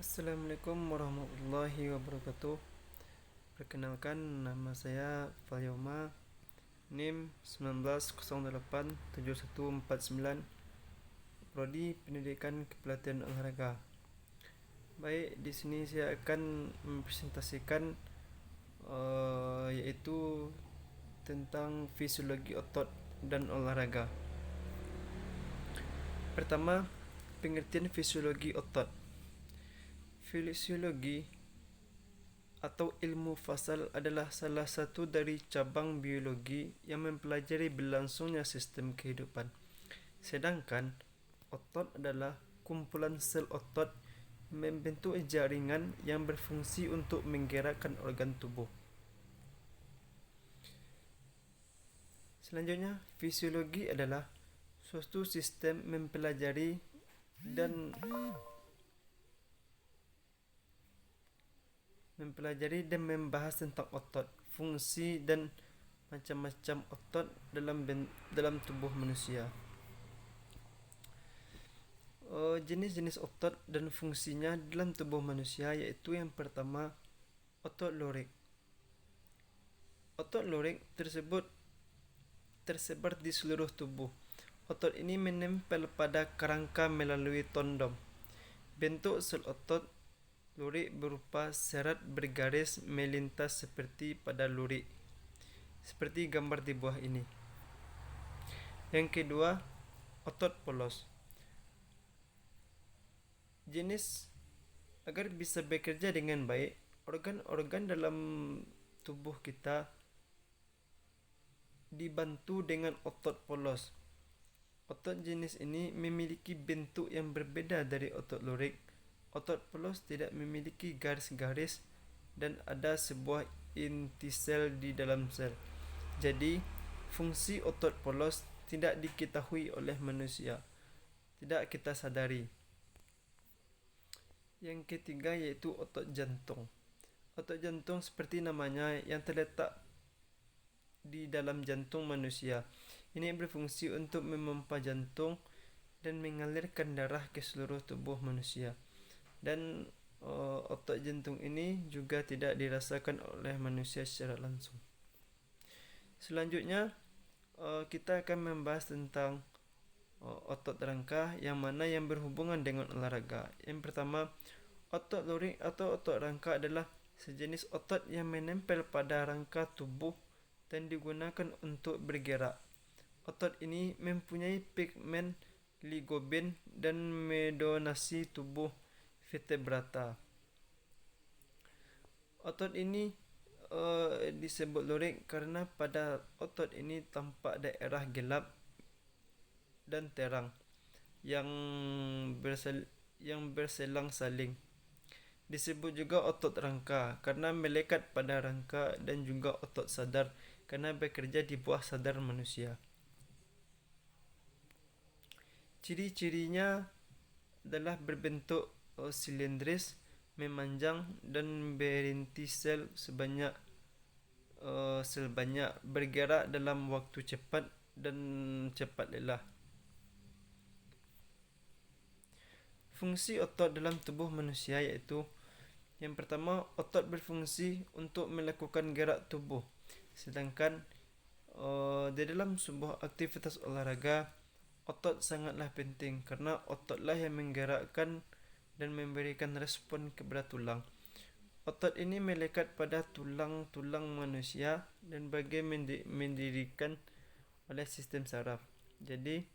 Assalamualaikum warahmatullahi wabarakatuh. Perkenalkan, nama saya Falyoma, NIM 19087149, Prodi Pendidikan Kepelatihan Olahraga. Baik, di sini saya akan mempresentasikan yaitu tentang fisiologi otot dan olahraga. Pertama, pengertian fisiologi otot. Fisiologi atau ilmu fasal adalah salah satu dari cabang biologi yang mempelajari berlangsungnya sistem kehidupan. Sedangkan otot adalah kumpulan sel otot membentuk jaringan yang berfungsi untuk menggerakkan organ tubuh. Selanjutnya, fisiologi adalah suatu sistem mempelajari dan membahas tentang otot, fungsi dan macam-macam otot dalam tubuh manusia. Jenis-jenis otot dan fungsinya dalam tubuh manusia yaitu yang pertama, otot lurik. Otot lurik tersebut tersebar di seluruh tubuh. Otot ini menempel pada kerangka melalui tendon. Bentuk sel otot lurik berupa serat bergaris melintas seperti pada lurik, seperti gambar di bawah ini. Yang kedua, otot polos. Jenis agar bisa bekerja dengan baik, organ-organ dalam tubuh kita dibantu dengan otot polos. Otot jenis ini memiliki bentuk yang berbeda dari otot lurik. Otot polos tidak memiliki garis-garis dan ada sebuah inti sel di dalam sel. Jadi, fungsi otot polos tidak diketahui oleh manusia, tidak kita sadari. Yang ketiga yaitu otot jantung. Otot jantung seperti namanya yang terletak di dalam jantung manusia. Ini berfungsi untuk memompa jantung dan mengalirkan darah ke seluruh tubuh manusia. Dan otot jantung ini juga tidak dirasakan oleh manusia secara langsung. Selanjutnya kita akan membahas tentang otot rangka yang mana yang berhubungan dengan olahraga. Yang pertama, otot lurik atau otot rangka adalah sejenis otot yang menempel pada rangka tubuh dan digunakan untuk bergerak. Otot ini mempunyai pigmen ligoben dan mendonasi tubuh vertebrata. Otot ini disebut lurik karena pada otot ini tampak daerah gelap dan terang yang berselang-saling. Disebut juga otot rangka karena melekat pada rangka dan juga otot sadar karena bekerja di bawah sadar manusia. Ciri-cirinya adalah berbentuk silindris, memanjang dan berinti sel banyak, bergerak dalam waktu cepat dan cepat lelah. Fungsi otot dalam tubuh manusia yaitu yang pertama, otot berfungsi untuk melakukan gerak tubuh. Sedangkan di dalam sebuah aktivitas olahraga, otot sangatlah penting karena ototlah yang menggerakkan dan memberikan respon kepada tulang. Otot ini melekat pada tulang-tulang manusia dan mendirikan oleh sistem saraf. Jadi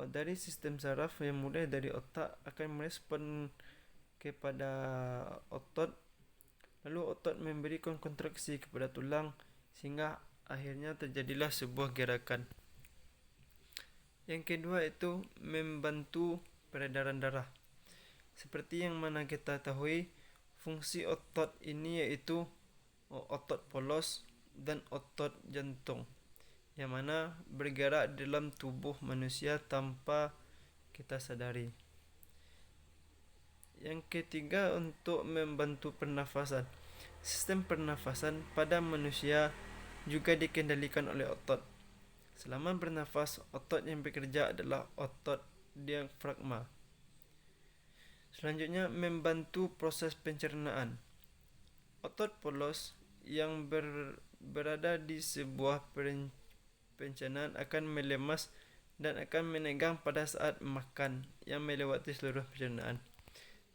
dari sistem saraf yang mulai dari otak akan merespon kepada otot, lalu otot memberikan kontraksi kepada tulang sehingga akhirnya terjadilah sebuah gerakan. Yang kedua itu membantu peredaran darah. Seperti yang mana kita tahu, fungsi otot ini yaitu otot polos dan otot jantung, yang mana bergerak dalam tubuh manusia tanpa kita sadari. Yang ketiga untuk membantu pernafasan. Sistem pernafasan pada manusia juga dikendalikan oleh otot. Selama bernafas, otot yang bekerja adalah otot diafragma. Selanjutnya, membantu proses pencernaan. Otot polos yang berada di sebuah pencernaan akan melemas dan akan menegang pada saat makan yang melewati seluruh pencernaan.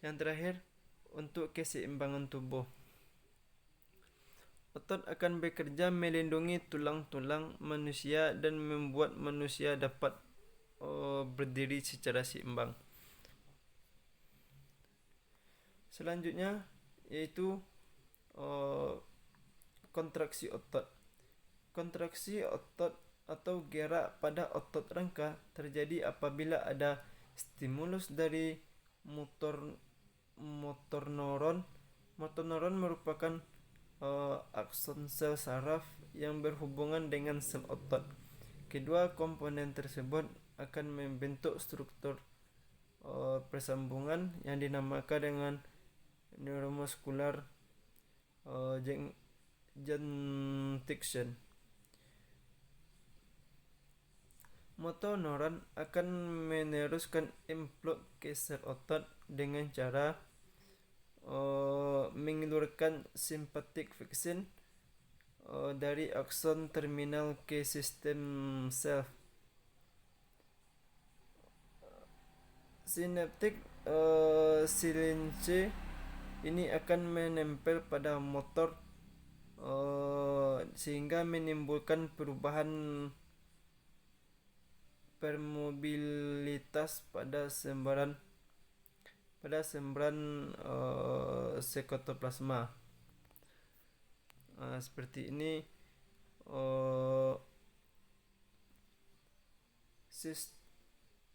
Yang terakhir, untuk keseimbangan tubuh. Otot akan bekerja melindungi tulang-tulang manusia dan membuat manusia dapat berdiri secara seimbang. Selanjutnya yaitu kontraksi otot. Kontraksi otot atau gerak pada otot rangka terjadi apabila ada stimulus dari motor neuron. Motor neuron merupakan akson sel saraf yang berhubungan dengan sel otot. Kedua komponen tersebut akan membentuk struktur persambungan yang dinamakan dengan neuromuscular junction. Motor neuron akan meneruskan implode ke sel otot dengan cara mengelurkan sympathetic fixin dari akson terminal ke sistem sel. Synaptic silence ini akan menempel pada motor sehingga menimbulkan perubahan permobilitas pada sembaran sekotoplasma. Seperti ini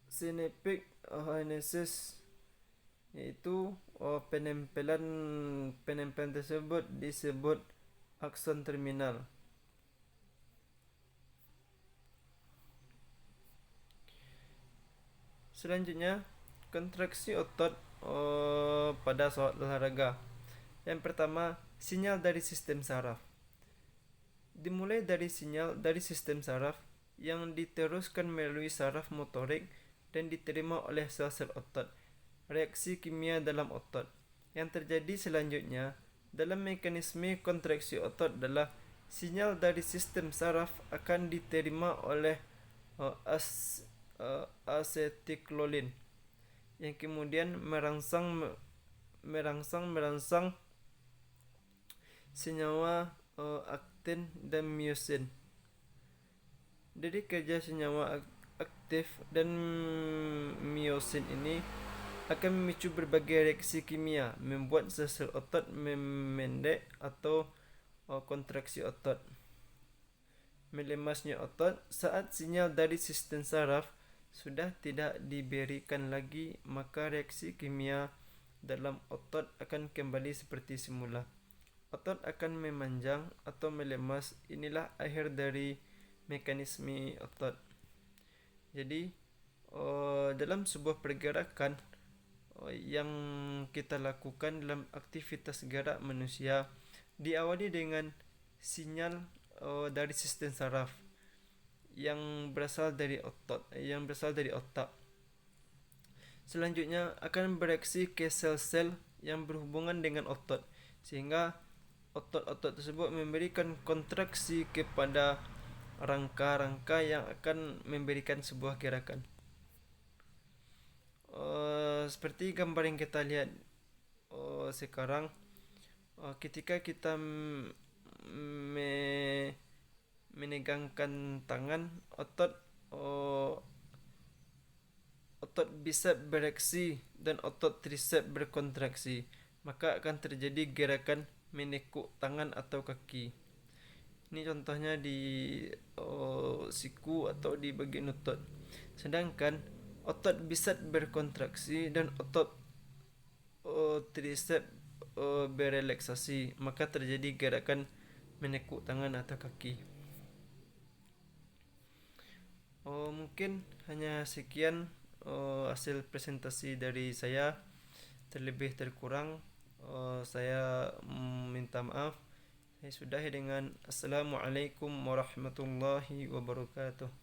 synaptic kinesis, yaitu penempelan tersebut disebut akson terminal. Selanjutnya, kontraksi otot pada saat olahraga. Yang pertama, sinyal dari sistem saraf. Dimulai dari sinyal dari sistem saraf yang diteruskan melalui saraf motorik dan diterima oleh sel-sel otot. Reaksi kimia dalam otot. Yang terjadi selanjutnya dalam mekanisme kontraksi otot adalah sinyal dari sistem saraf akan diterima oleh acetylcholine yang kemudian merangsang senyawa aktin dan myosin. Dari kerja senyawa aktif dan myosin ini akan memicu berbagai reaksi kimia, membuat sel otot memendek atau kontraksi otot. Melemasnya otot saat sinyal dari sistem saraf sudah tidak diberikan lagi, maka reaksi kimia dalam otot akan kembali seperti semula. Otot akan memanjang atau melemas. Inilah akhir dari mekanisme otot. Jadi dalam sebuah pergerakan yang kita lakukan dalam aktivitas gerak manusia diawali dengan sinyal dari sistem saraf yang berasal dari otak. Selanjutnya akan bereaksi ke sel-sel yang berhubungan dengan otot, sehingga otot-otot tersebut memberikan kontraksi kepada rangka-rangka yang akan memberikan sebuah gerakan. Seperti gambar yang kita lihat sekarang, ketika kita menegangkan tangan, otot bicep bereaksi dan otot tricep berkontraksi, maka akan terjadi gerakan menekuk tangan atau kaki. Ini contohnya di siku atau di bagian otot. Sedangkan otot bicep berkontraksi dan otot tricep berelaksasi, maka terjadi gerakan menekuk tangan atau kaki. Mungkin hanya sekian hasil presentasi dari saya. Terlebih terkurang saya minta maaf. Saya sudahi dengan Assalamualaikum warahmatullahi wabarakatuh.